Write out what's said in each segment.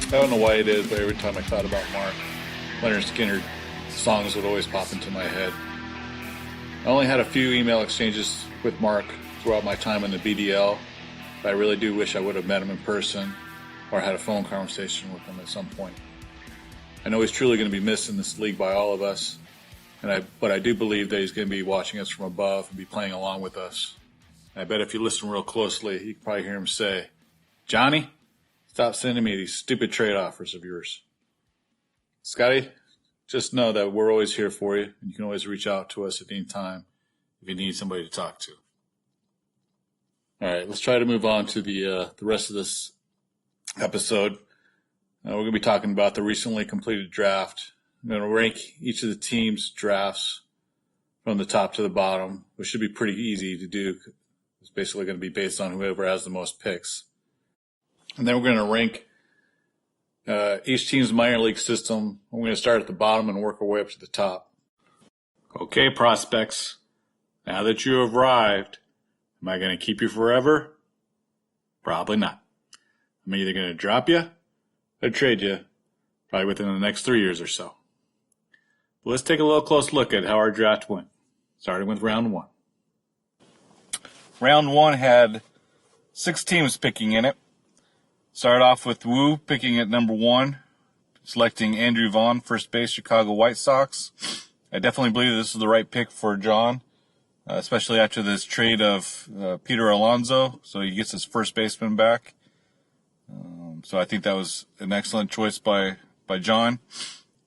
I don't know why it is, but every time I thought about Mark, Leonard Skinner songs would always pop into my head. I only had a few email exchanges with Mark throughout my time in the BDL, but I really do wish I would have met him in person or had a phone conversation with him at some point. I know he's truly going to be missed in this league by all of us, but I do believe that he's going to be watching us from above and be playing along with us. And I bet if you listen real closely, you can probably hear him say, "Johnny, stop sending me these stupid trade offers of yours." Scotty, just know that we're always here for you, and you can always reach out to us at any time if you need somebody to talk to. All right, let's try to move on to the rest of this episode. We're going to be talking about the recently completed draft. I'm going to rank each of the team's drafts from the top to the bottom, which should be pretty easy to do. It's basically going to be based on whoever has the most picks. And then we're going to rank each team's minor league system. We're going to start at the bottom and work our way up to the top. Okay, prospects, now that you have arrived, am I going to keep you forever? Probably not. I'm either going to drop you or trade you, probably within the next 3 years or so. But let's take a little close look at how our draft went, starting with round one. Round one had 6 teams picking in it. Started off with Wu picking at number 1, selecting Andrew Vaughn, first base, Chicago White Sox. I definitely believe this is the right pick for John, especially after this trade of Peter Alonso, so he gets his first baseman back. So I think that was an excellent choice by John.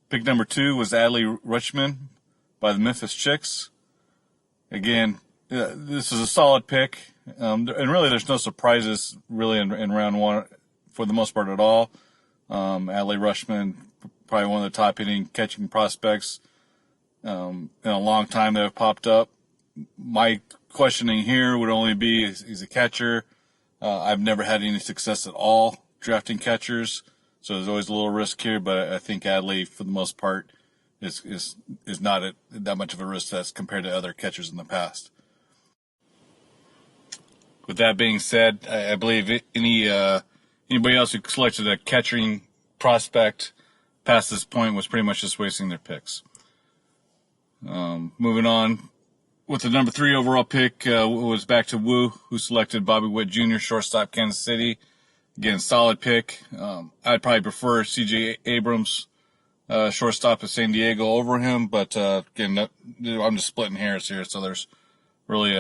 Pick number 2 was Adley Rushman by the Memphis Chicks. Again, this is a solid pick, and really there's no surprises really in round one for the most part at all. Adley Rushman, probably one of the top hitting catching prospects in a long time that have popped up. My questioning here would only be, he's a catcher. I've never had any success at all drafting catchers, so there's always a little risk here, but I think Adley, for the most part, is not that much of a risk as compared to other catchers in the past. With that being said, I believe anybody else who selected a catching prospect past this point was pretty much just wasting their picks. Moving on, with the number 3 overall pick was back to Wu, who selected Bobby Witt Jr., shortstop, Kansas City. Again, solid pick. I'd probably prefer C.J. Abrams, shortstop of San Diego, over him, but again, I'm just splitting hairs here, so there's really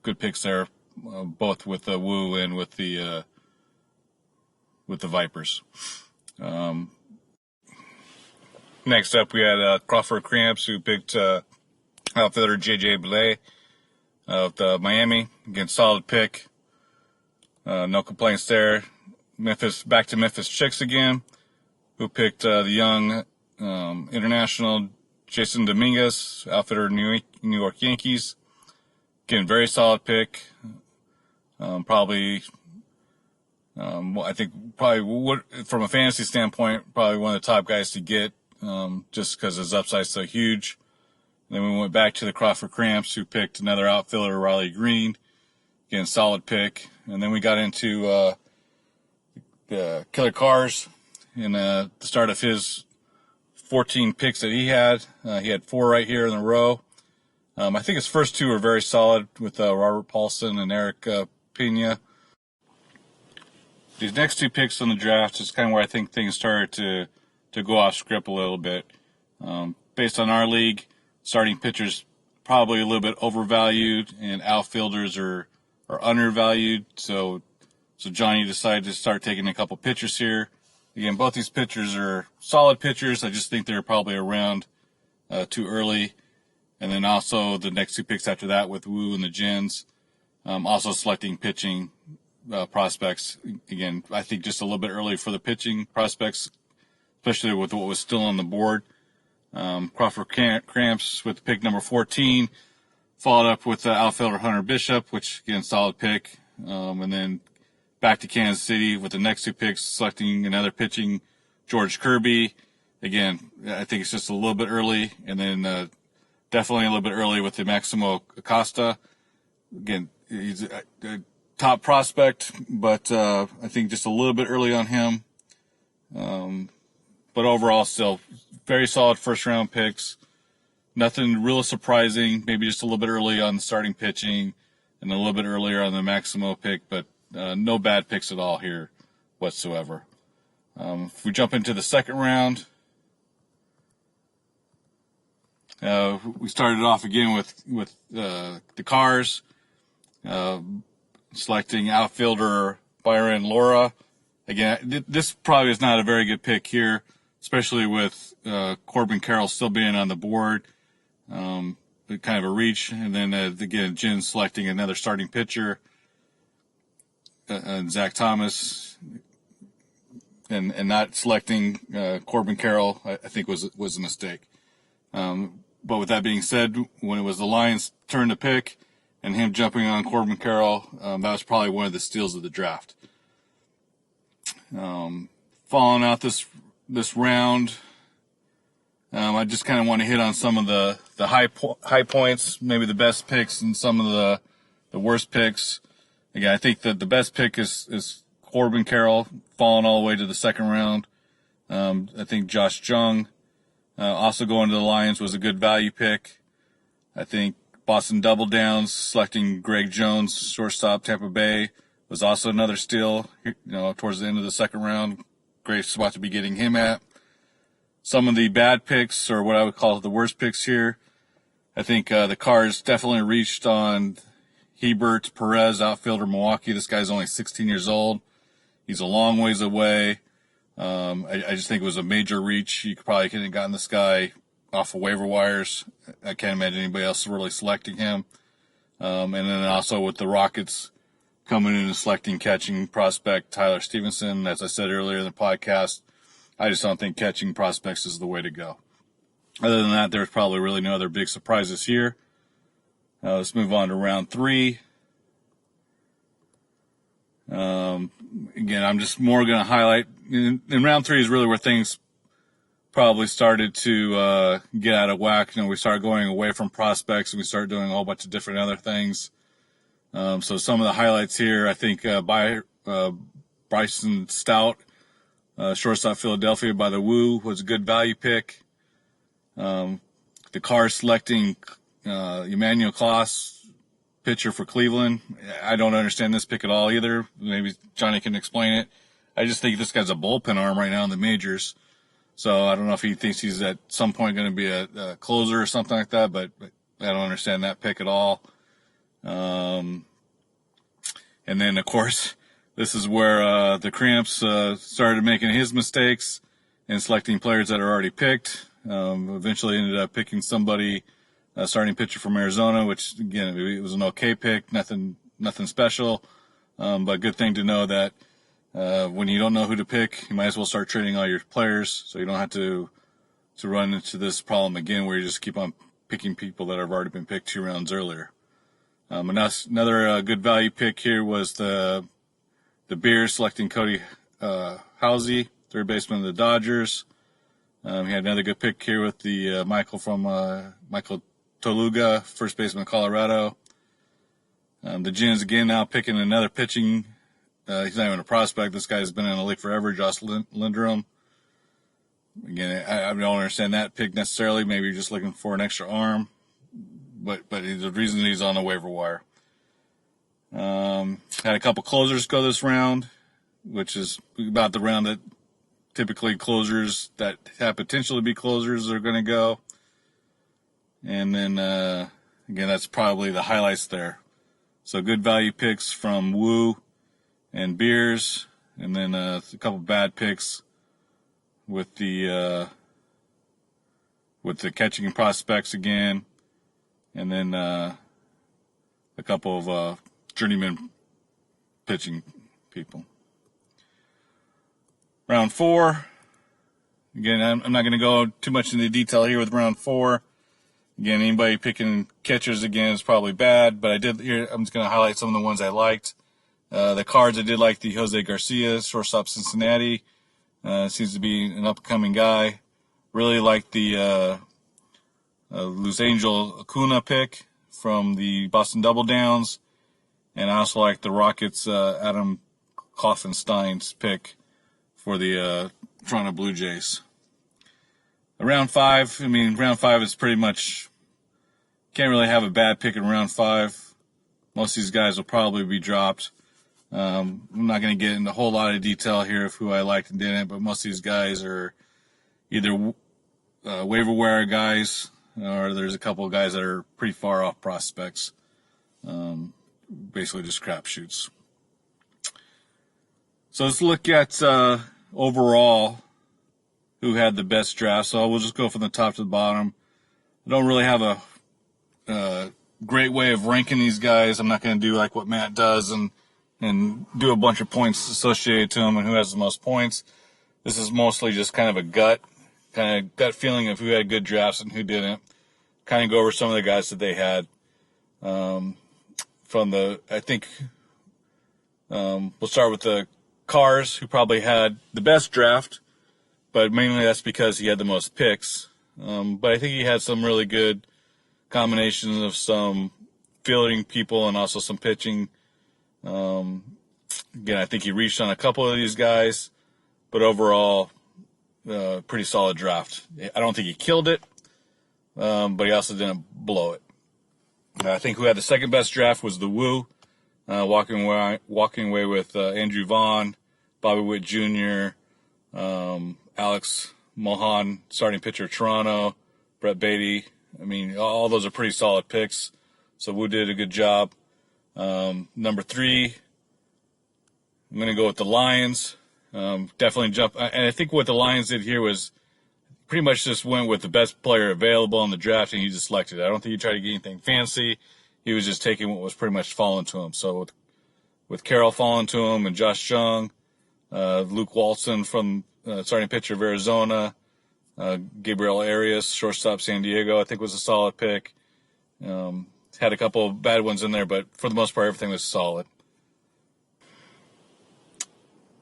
good picks there, both with Wu and with the Vipers. Next up, we had Crawford Cramps, who picked outfielder J.J. Blais of Miami. Again, solid pick. No complaints there. Back to Memphis Chicks again, who picked the young international Jason Dominguez, outfielder New York Yankees. Again, very solid pick. I think probably from a fantasy standpoint, probably one of the top guys to get, just because his upside's so huge. And then we went back to the Crawford Cramps, who picked another outfielder, Riley Green. Again, solid pick. And then we got into the Killer Cars in the start of his 14 picks that he had. He had 4 right here in a row. I think his first 2 were very solid with Robert Paulson and Eric Pena. These next 2 picks on the draft is kind of where I think things started to go off script a little bit. Based on our league, starting pitchers probably a little bit overvalued, and outfielders are undervalued. So Johnny decided to start taking a couple pitchers here. Again, both these pitchers are solid pitchers. I just think they're probably around too early. And then also the next 2 picks after that with Wu and the Gens, also selecting pitching prospects. Again, I think just a little bit early for the pitching prospects, especially with what was still on the board. Crawford Cramps with pick number 14, followed up with outfielder Hunter Bishop, which, again, solid pick. And then back to Kansas City with the next 2 picks, selecting another pitching, George Kirby. Again, I think it's just a little bit early. And then definitely a little bit early with the Maximo Acosta. Again, he's a top prospect, but I think just a little bit early on him. But overall, still very solid first-round picks. Nothing real surprising. Maybe just a little bit early on the starting pitching and a little bit earlier on the Maximo pick, but no bad picks at all here whatsoever. If we jump into the second round, we started off again with the Cars, selecting outfielder Byron Laura. Again, this probably is not a very good pick here, especially with Corbin Carroll still being on the board. Kind of a reach. And then, again, Jen selecting another starting pitcher, Zach Thomas, and not selecting Corbin Carroll, I think was a mistake. But with that being said, when it was the Lions' turn to pick and him jumping on Corbin Carroll, that was probably one of the steals of the draft. Following out this round, I just kind of want to hit on some of the high points, maybe the best picks, and some of the worst picks. Again, I think that the best pick is Corbin Carroll, falling all the way to the second round. I think Josh Jung, also going to the Lions, was a good value pick. I think Boston Double Downs selecting Greg Jones, shortstop, Tampa Bay, was also another steal, towards the end of the second round. Great spot to be getting him at. Some of the bad picks, or what I would call the worst picks here, I think the Cards definitely reached on Hebert Perez, outfielder, Milwaukee. This guy's only 16 years old. He's a long ways away. I just think it was a major reach. You probably couldn't have gotten this guy off of waiver wires. I can't imagine anybody else really selecting him. And then also with the Rockets coming in and selecting catching prospect Tyler Stevenson. As I said earlier in the podcast, I just don't think catching prospects is the way to go. Other than that, there's probably really no other big surprises here. Let's move on to round 3. Again, I'm just more going to highlight, in round 3 is really where things probably started to get out of whack. We started going away from prospects and we started doing a whole bunch of different other things. So some of the highlights here, I think Bryson Stout, shortstop Philadelphia by the Woo, was a good value pick. The Cars selecting Emmanuel Klaus, pitcher for Cleveland. I don't understand this pick at all either. Maybe Johnny can explain it. I just think this guy's a bullpen arm right now in the majors. So I don't know if he thinks he's at some point going to be a closer or something like that, but I don't understand that pick at all. And then, of course, this is where the Cramps started making his mistakes and selecting players that are already picked. Eventually ended up picking somebody, a starting pitcher from Arizona, which, again, it was an okay pick, nothing special. But good thing to know that when you don't know who to pick, you might as well start trading all your players so you don't have to run into this problem again where you just keep on picking people that have already been picked 2 rounds earlier. Another good value pick here was the Bears selecting Cody Housey, third baseman of the Dodgers. He had another good pick here with the Michael Toluga, first baseman of Colorado. The Gins again now picking another pitching. He's not even a prospect. This guy's been in the league forever, Josh Lindrum. Again, I don't understand that pick necessarily. Maybe you're just looking for an extra arm. But the reason he's on the waiver wire. Had a couple closers go this round, which is about the round that typically closers that have potential to be closers are going to go. And then, again, that's probably the highlights there. So good value picks from Woo and Beers, and then a couple bad picks with the catching and prospects again. And then a couple of journeyman pitching people. Round 4. Again, I'm not going to go too much into detail here with round 4. Again, anybody picking catchers again is probably bad, but I'm just going to highlight some of the ones I liked. The Cards, I did like the Jose Garcia, shortstop Cincinnati. Seems to be an upcoming guy. Really liked the Luz Angel Acuna pick from the Boston Double Downs. And I also like the Rockets' Adam Kaufenstein's pick for the Toronto Blue Jays. Round 5, round 5 is pretty much, can't really have a bad pick in round 5. Most of these guys will probably be dropped. I'm not going to get into a whole lot of detail here of who I liked and didn't, but most of these guys are either waiver wire guys, or there's a couple of guys that are pretty far off prospects. Basically just crapshoots. So let's look at overall who had the best draft. So we'll just go from the top to the bottom. I don't really have a great way of ranking these guys. I'm not going to do like what Matt does and do a bunch of points associated to them and who has the most points. This is mostly just kind of a gut feeling of who had good drafts and who didn't. Kind of go over some of the guys that they had. We'll start with the Cars, who probably had the best draft, but mainly that's because he had the most picks. But I think he had some really good combinations of some fielding people and also some pitching. Again, I think he reached on a couple of these guys, but overall, pretty solid draft. I don't think he killed it, but he also didn't blow it. I think who had the second best draft was the Woo, walking away with Andrew Vaughn, Bobby Witt Jr., Alex Mohan, starting pitcher Toronto, Brett Beatty. All those are pretty solid picks. So Woo did a good job. Number 3, I'm going to go with the Lions. Definitely jump. And I think what the Lions did here was pretty much just went with the best player available in the draft, and he just selected it. I don't think he tried to get anything fancy. He was just taking what was pretty much falling to him. So with Carroll falling to him and Josh Jung, Luke Walton from starting pitcher of Arizona, Gabriel Arias, shortstop San Diego, I think was a solid pick. Had a couple of bad ones in there, but for the most part, everything was solid.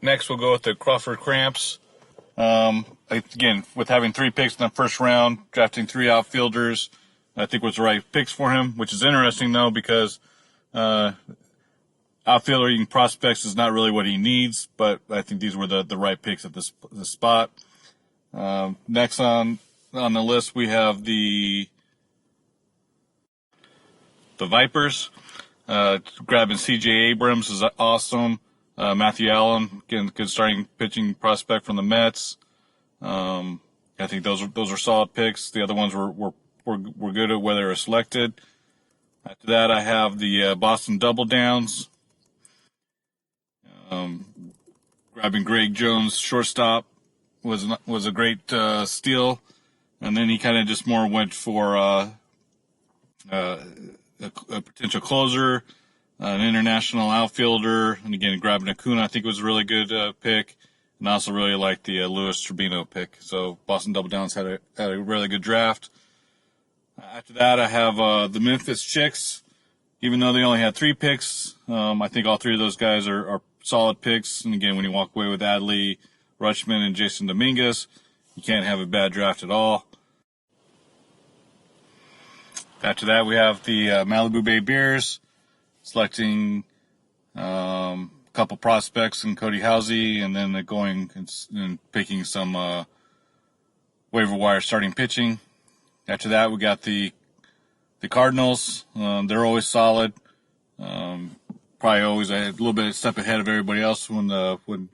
Next, we'll go with the Crawford Cramps. Again, with having 3 picks in the first round, drafting 3 outfielders, I think was the right picks for him, which is interesting, though, because outfielding prospects is not really what he needs, but I think these were the right picks at this spot. Next on the list, we have the Vipers. Grabbing C.J. Abrams is awesome. Matthew Allen, again, good starting pitching prospect from the Mets. I think those are solid picks. The other ones were good at where they were selected. After that, I have the Boston Double Downs. Grabbing Greg Jones, shortstop, was a great steal, and then he kind of just more went for a potential closer, an international outfielder, and again, grabbing Acuna, I think was a really good pick, and I also really liked the Luis Trevino pick. So Boston Double Downs had a really good draft. After that, I have the Memphis Chicks. Even though they only had 3 picks, I think all 3 of those guys are solid picks. And again, when you walk away with Adley, Rushman, and Jason Dominguez, you can't have a bad draft at all. After that, we have the Malibu Bay Bears, selecting a couple prospects in Cody Housey, and then going and picking some waiver wire starting pitching. After that, we got the Cardinals. They're always solid. Probably always a little bit step ahead of everybody else when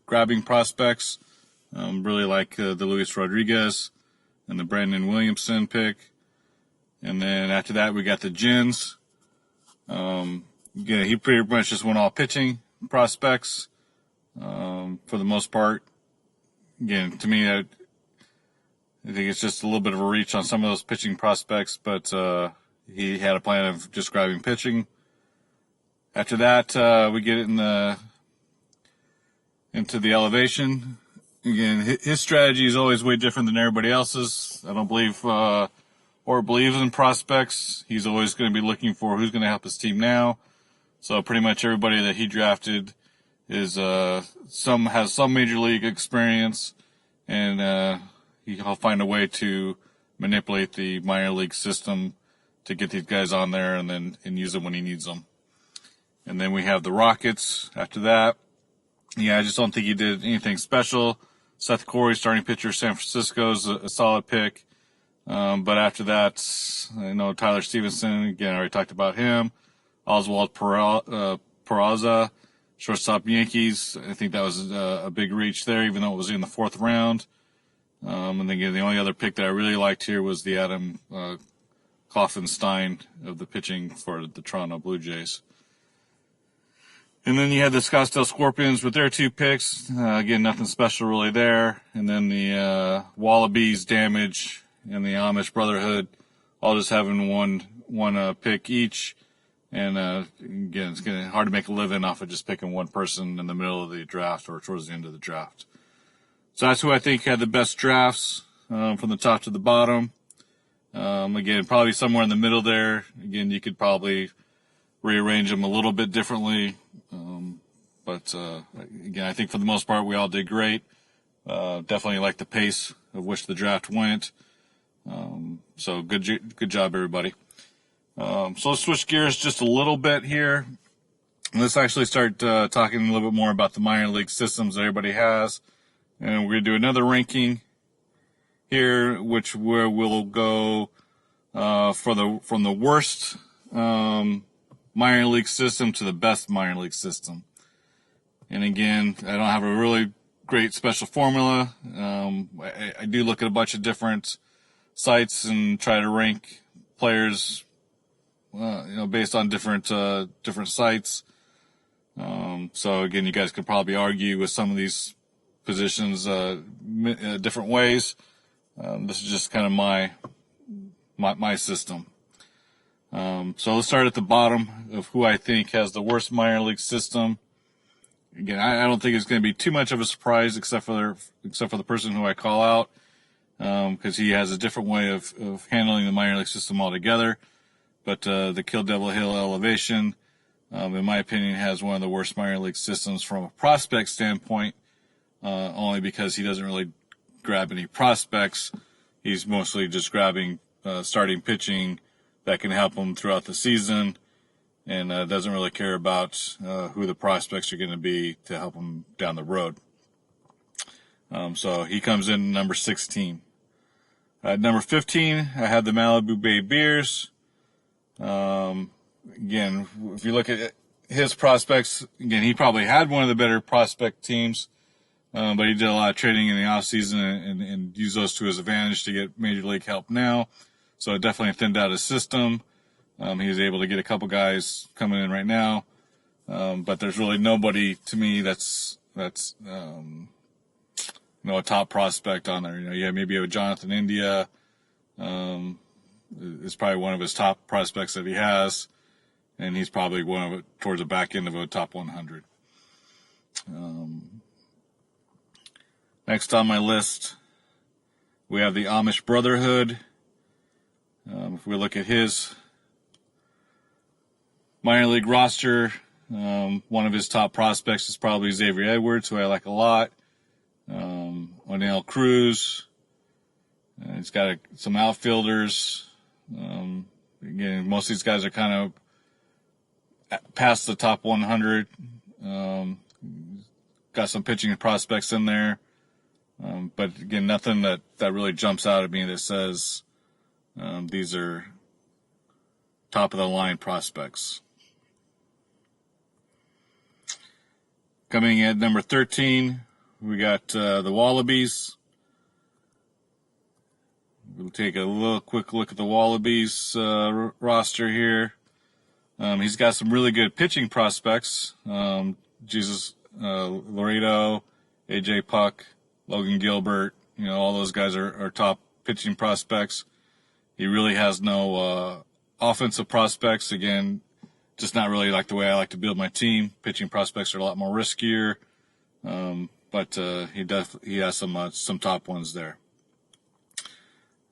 grabbing prospects. Really like the Luis Rodriguez and the Brandon Williamson pick. And then after that, we got the Gins. He pretty much just went all pitching prospects for the most part. Again, to me, I think it's just a little bit of a reach on some of those pitching prospects, but he had a plan of just grabbing pitching. After that, we get into the elevation. Again, his strategy is always way different than everybody else's. I don't believe or believes in prospects. He's always going to be looking for who's going to help his team now. So pretty much everybody that he drafted is has some major league experience, and he'll find a way to manipulate the minor league system to get these guys on there and use them when he needs them. And then we have the Rockets after that. Yeah, I just don't think he did anything special. Seth Corey, starting pitcher, San Francisco, is a solid pick. But after that, Tyler Stevenson, again, I already talked about him. Oswald Peraza, shortstop, Yankees. I think that was a big reach there, even though it was in the 4th round. And again, the only other pick that I really liked here was the Adam Klopfenstein of the pitching for the Toronto Blue Jays. And then you had the Scottsdale Scorpions with their 2 picks. Again, nothing special really there. And then the Wallabies, Damage, and the Amish Brotherhood, all just having one pick each. And again, it's getting hard to make a living off of just picking one person in the middle of the draft or towards the end of the draft. So that's who I think had the best drafts from the top to the bottom. Again, probably somewhere in the middle there. Again, you could probably rearrange them a little bit differently. But again, I think for the most part, we all did great. Definitely like the pace of which the draft went. So good job, everybody. So let's switch gears just a little bit here. Let's actually start talking a little bit more about the minor league systems that everybody has. And we're going to do another ranking here, where we'll go from the worst minor league system to the best minor league system. And again, I don't have a really great special formula. I do look at a bunch of different sites and try to rank players, based on different sites. So again, you guys could probably argue with some of these positions different ways. This is just kind of my system. So let's start at the bottom of who I think has the worst minor league system. Again, I don't think it's going to be too much of a surprise, except for the person who I call out, because he has a different way of handling the minor league system altogether. But the Kill Devil Hill Elevation, in my opinion, has one of the worst minor league systems from a prospect standpoint. Only because he doesn't really grab any prospects. He's mostly just grabbing starting pitching that can help him throughout the season, and doesn't really care about who the prospects are going to be to help him down the road. So he comes in number 16. At number 15, I have the Malibu Bay Beers. Again, if you look at his prospects, again, he probably had one of the better prospect teams. But he did a lot of trading in the offseason and used those to his advantage to get major league help now. So it definitely thinned out his system. He was able to get a couple guys coming in right now. But there's really nobody to me that's a top prospect on there. Maybe a Jonathan India is probably one of his top prospects that he has. And he's probably one of it towards the back end of a top 100. Next on my list, we have the Amish Brotherhood. If we look at his minor league roster, one of his top prospects is probably Xavier Edwards, who I like a lot. O'Neill Cruz. He's got some outfielders. Again, most of these guys are kind of past the top 100. Got some pitching prospects in there. But again, nothing that really jumps out at me that says these are top of the line prospects. Coming at number 13, we got the Wallabies. We'll take a quick look at the Wallabies roster here. He's got some really good pitching prospects. Jesus Laredo, AJ Puck, Logan Gilbert, all those guys are top pitching prospects. He really has no offensive prospects. Again, just not really like the way I like to build my team. Pitching prospects are a lot more riskier, but he has some top ones there.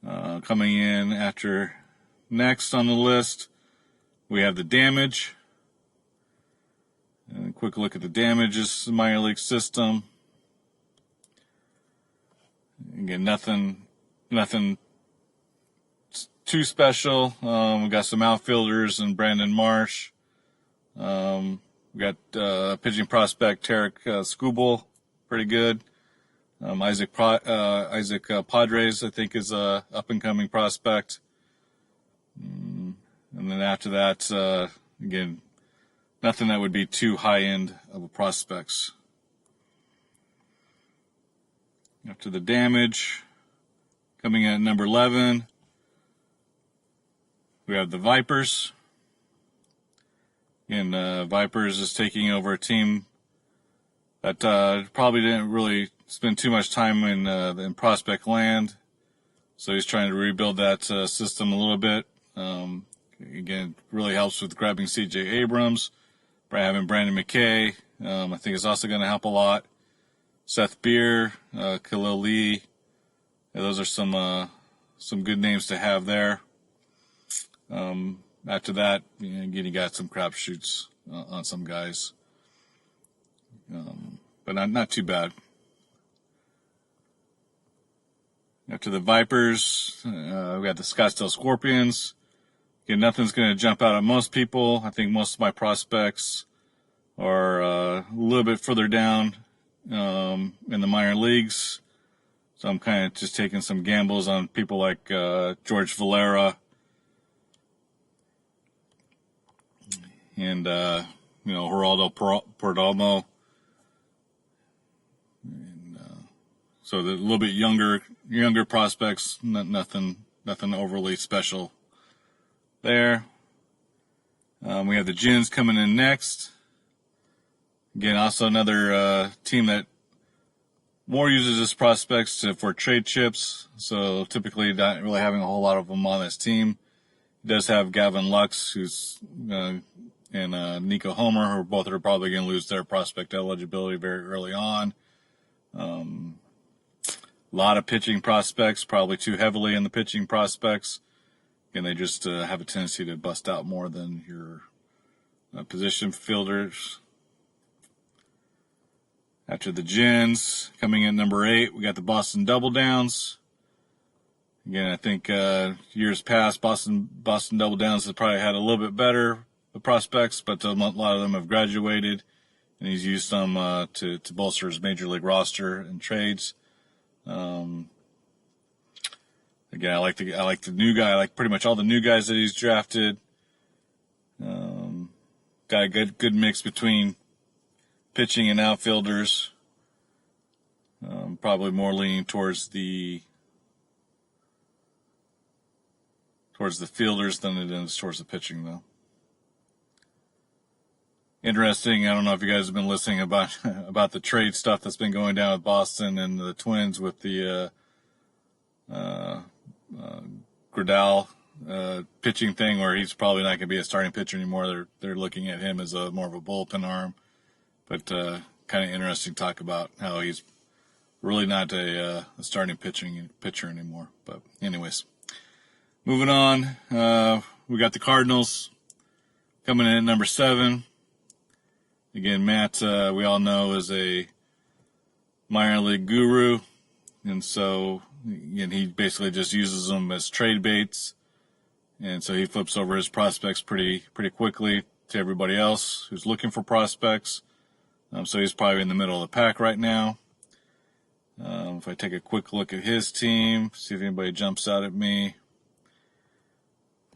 Coming in after next on the list, we have the Damage. And a quick look at the Damage's minor league system. Again, nothing too special. We got some outfielders and Brandon Marsh. We got pitching prospect Tarek Skubal, pretty good. Isaac Padres, I think, is a up-and-coming prospect. And then after that, again, nothing that would be too high-end of a prospects. After the damage, coming in at number 11, we have the Vipers. And Vipers is taking over a team that probably didn't really spend too much time in prospect land. So he's trying to rebuild that system a little bit. Again, really helps with grabbing C.J. Abrams. Having Brandon McKay, I think is also going to help a lot. Seth Beer, Khalil Lee. Yeah, those are some good names to have there. After that, again, you got some crapshoots on some guys. But not too bad. After the Vipers, we got the Scottsdale Scorpions. Again, nothing's going to jump out at most people. I think most of my prospects are a little bit further down in the minor leagues. So I'm kind of just taking some gambles on people like George Valera and, Geraldo Perdomo. And, so the little bit younger prospects, nothing overly special there. We have the Gins coming in next. Again, also another team that more uses its prospects for trade chips. So typically not really having a whole lot of them on this team. It does have Gavin Lux, who's and Nico Homer, who both are probably going to lose their prospect eligibility very early on. A lot of pitching prospects, probably too heavily in the pitching prospects. And they just have a tendency to bust out more than your position fielders. After the Gins, coming in number 8, we got the Boston Double Downs. Again, I think years past, Boston Double Downs has probably had a little bit better prospects, but a lot of them have graduated, and he's used some to bolster his major league roster and trades. Again, I like the new guy. I like pretty much all the new guys that he's drafted. Got a good mix between pitching and outfielders. Probably more leaning towards the fielders than it is towards the pitching, though. Interesting. I don't know if you guys have been listening about the trade stuff that's been going down with Boston and the Twins with the Gradal pitching thing, where he's probably not going to be a starting pitcher anymore. They're looking at him as more of a bullpen arm. But kind of interesting talk about how he's really not a starting pitcher anymore. But anyways, moving on, we got the Cardinals coming in at number 7. Again, Matt, we all know, is a minor league guru, and so again, he basically just uses them as trade baits, and so he flips over his prospects pretty quickly to everybody else who's looking for prospects. So he's probably in the middle of the pack right now. If I take a quick look at his team, see if anybody jumps out at me.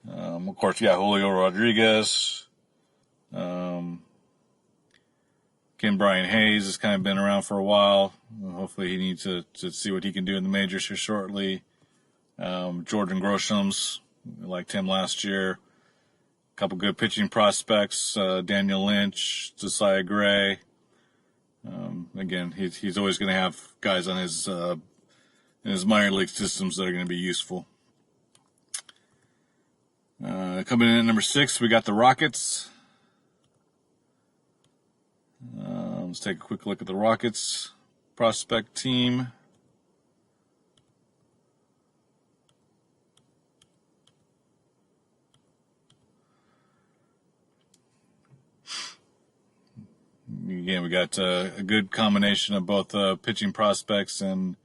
Of course, you got Julio Rodriguez. Ken Brian Hayes has kind of been around for a while. Hopefully he needs to see what he can do in the majors here shortly. Jordan Grosham's, we liked him last year. A couple good pitching prospects, Daniel Lynch, Josiah Gray. Again, he's always going to have guys on his in his minor league systems that are going to be useful. Coming in at number 6, we got the Rockets. Let's take a quick look at the Rockets prospect team. Again, we got a good combination of both pitching prospects and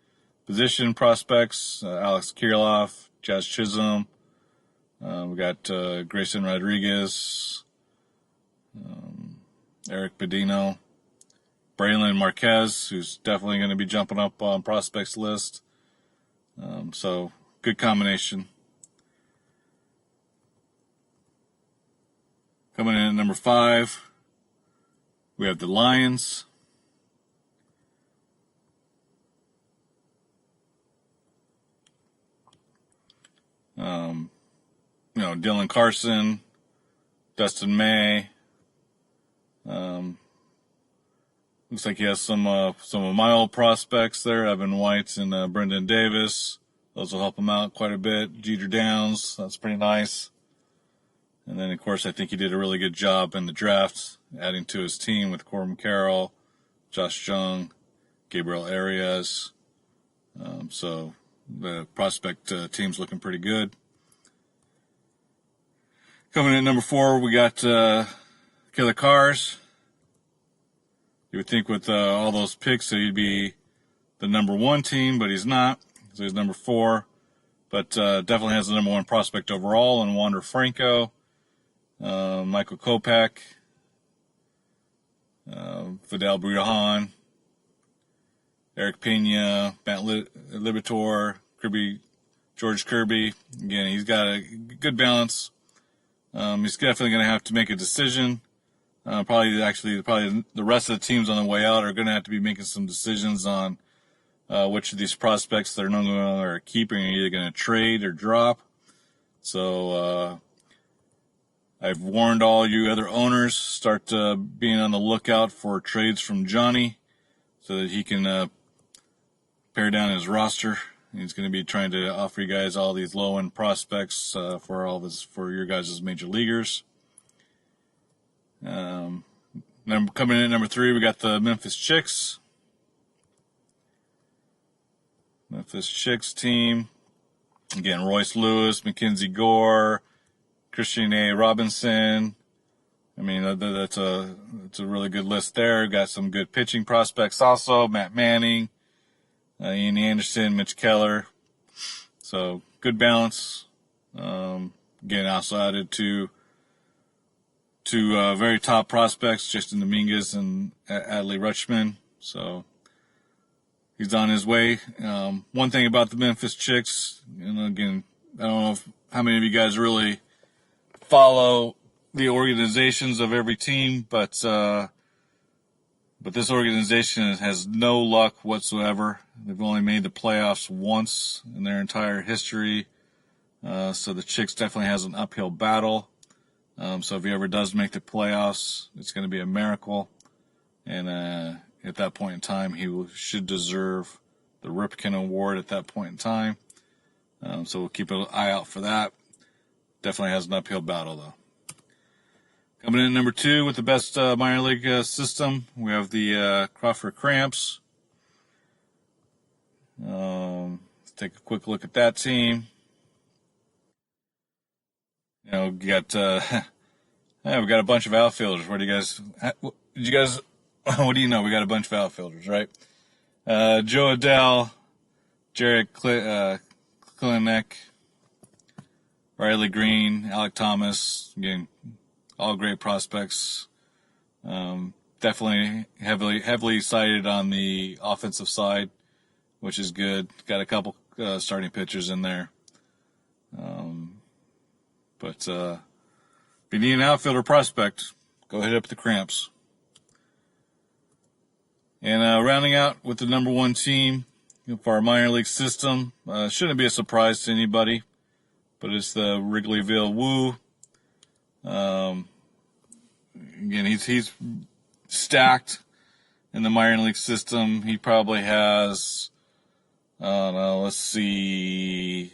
position prospects. Alex Kirilloff, Jazz Chisholm. We got Grayson Rodriguez, Eric Bedino, Braylon Marquez, who's definitely going to be jumping up on prospects list. So good combination. Coming in at number 5, we have the Lions. Dylan Carson, Dustin May. Looks like he has some of my old prospects there, Evan White and Brendan Davis. Those will help him out quite a bit. Jeter Downs, that's pretty nice. And then, of course, I think he did a really good job in the draft, adding to his team with Corbin Carroll, Josh Jung, Gabriel Arias. So the prospect team's looking pretty good. Coming in at number 4, we got Killer Cars. You would think with all those picks that he'd be the number 1 team, but he's not. So he's number 4. But definitely has the number 1 prospect overall in Wander Franco, Michael Kopech, Fidel Brujan, Eric Pena, Matt Libator, George Kirby. Again, he's got a good balance. He's definitely going to have to make a decision. Probably the rest of the teams on the way out are going to have to be making some decisions on which of these prospects they're no longer keeping are either going to trade or drop. So I've warned all you other owners, start being on the lookout for trades from Johnny so that he can pare down his roster. He's going to be trying to offer you guys all these low-end prospects for your guys' major leaguers. Coming in at number 3, we got the Memphis Chicks. Memphis Chicks team. Again, Royce Lewis, Mackenzie Gore, Christian A. Robinson. I mean, that's a really good list there. Got some good pitching prospects also. Matt Manning, Ian Anderson, Mitch Keller. So good balance. Again, also added two very top prospects, Justin Dominguez and Adley Rushman. So he's on his way. One thing about the Memphis Chicks, and again, I don't know how many of you guys really follow the organizations of every team, but this organization has no luck whatsoever. They've only made the playoffs once in their entire history. So the Chicks definitely has an uphill battle. So if he ever does make the playoffs, it's going to be a miracle. And at that point in time, he should deserve the Ripken Award at that point in time. So we'll keep an eye out for that. Definitely has an uphill battle, though. Coming in at number 2 with the best minor league system, we have the Crawford Cramps. Let's take a quick look at that team. We got we got a bunch of outfielders. What do you guys? What do you know? We got a bunch of outfielders, right? Joe Adele, Jared Klinek, Riley Green, Alec Thomas. Again, all great prospects. Definitely heavily cited on the offensive side, which is good. Got a couple starting pitchers in there. But if you need an outfielder prospect, go hit up the Cramps. And rounding out with the number 1 team for our minor league system, shouldn't be a surprise to anybody, but it's the Wrigleyville Woo. Again, he's stacked in the minor league system. He probably has, I don't know, let's see,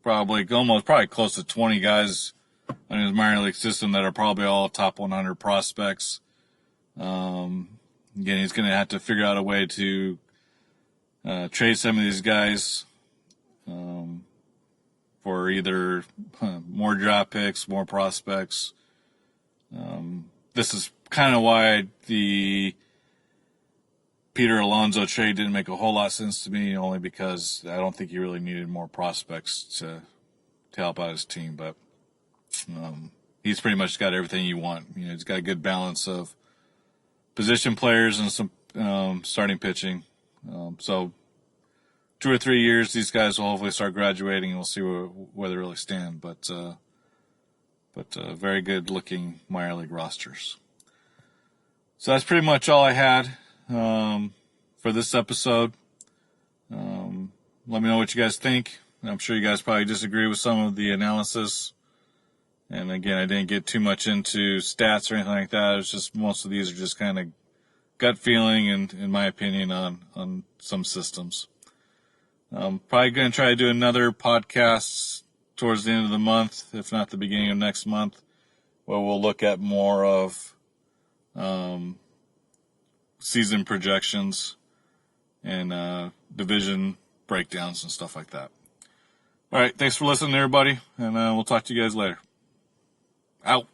probably close to 20 guys in his minor league system that are probably all top 100 prospects. Again, he's going to have to figure out a way to trade some of these guys for either more draft picks, more prospects. This is kind of why the Peter Alonso trade didn't make a whole lot of sense to me, only because I don't think he really needed more prospects to help out his team. But he's pretty much got everything you want. He's got a good balance of position players and some starting pitching. So 2 or 3 years, these guys will hopefully start graduating, and we'll see where they really stand. But very good-looking minor league rosters. So that's pretty much all I had for this episode. Let me know what you guys think. I'm sure you guys probably disagree with some of the analysis. And again, I didn't get too much into stats or anything like that. It's just most of these are just kind of gut feeling and, in my opinion, on some systems. I'm probably going to try to do another podcast towards the end of the month, if not the beginning of next month, where we'll look at more of season projections and division breakdowns and stuff like that. All right, thanks for listening, everybody, and we'll talk to you guys later. Out.